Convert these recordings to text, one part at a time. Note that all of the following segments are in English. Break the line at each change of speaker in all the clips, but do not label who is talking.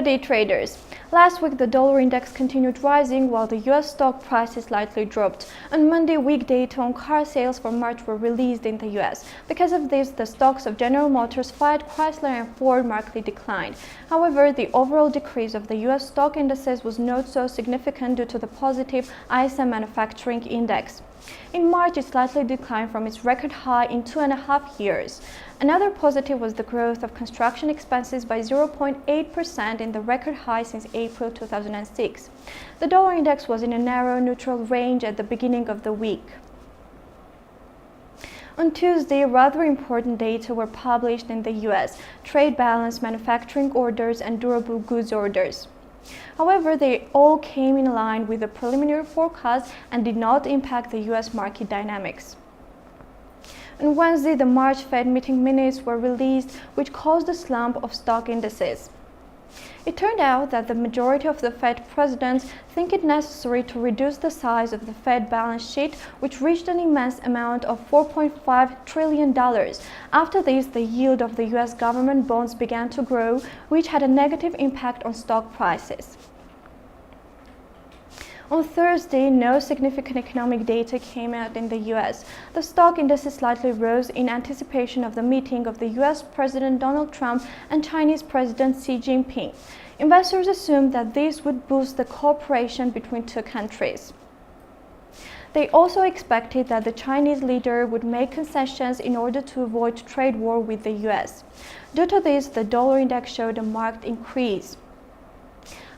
day traders. Last week, the dollar index continued rising while the US stock prices slightly dropped. On Monday, week data on car sales for March were released in the US. Because of this, the stocks of General Motors, Fiat, Chrysler, and Ford markedly declined. However, the overall decrease of the US stock indices was not so significant due to the positive ISM manufacturing index. In March, it slightly declined from its record high in 2.5 years. Another positive was the growth of construction expenses by 0.8% in the record high since April 2006. The dollar index was in a narrow neutral range at the beginning of the week. On Tuesday, rather important data were published in the US: trade balance, manufacturing orders, and durable goods orders. However, they all came in line with the preliminary forecast and did not impact the US market dynamics. On Wednesday, the March Fed meeting minutes were released, which caused a slump of stock indices. It turned out that the majority of the Fed presidents think it necessary to reduce the size of the Fed balance sheet, which reached an immense amount of $4.5 trillion. After this, the yield of the US government bonds began to grow, which had a negative impact on stock prices. On Thursday, no significant economic data came out in the US. The stock indices slightly rose in anticipation of the meeting of the US President Donald Trump and Chinese President Xi Jinping. Investors assumed that this would boost the cooperation between two countries. They also expected that the Chinese leader would make concessions in order to avoid trade war with the US. Due to this, the dollar index showed a marked increase.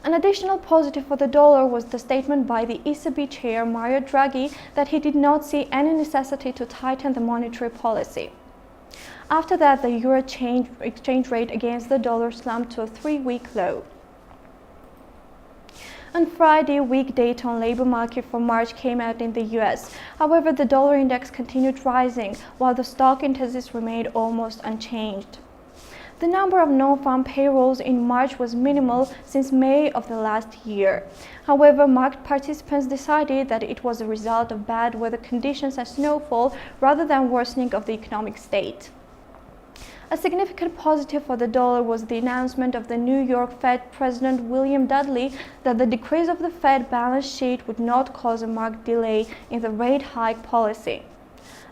An additional positive for the dollar was the statement by the ECB chair Mario Draghi that he did not see any necessity to tighten the monetary policy. After that, the euro exchange rate against the dollar slumped to a 3-week low. On Friday, week data on labor market for March came out in the US. However, the dollar index continued rising, while the stock indices remained almost unchanged. The number of non-farm payrolls in March was minimal since May of the last year. However, market participants decided that it was a result of bad weather conditions and snowfall rather than worsening of the economic state. A significant positive for the dollar was the announcement of the New York Fed President William Dudley that the decrease of the Fed balance sheet would not cause a marked delay in the rate hike policy.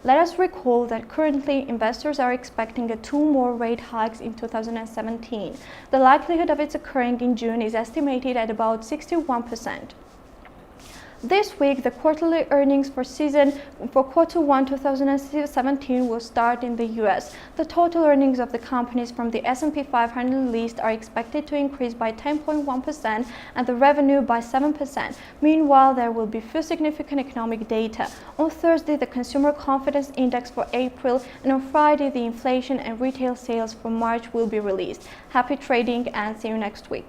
Let us recall that currently investors are expecting 2 more rate hikes in 2017. The likelihood of its occurring in June is estimated at about 61%. This week, the quarterly earnings for Q1 2017 will start in the US. The total earnings of the companies from the S&P 500 list are expected to increase by 10.1% and the revenue by 7%. Meanwhile, there will be few significant economic data. On Thursday, the Consumer Confidence Index for April, and on Friday, the inflation and retail sales for March will be released. Happy trading and see you next week.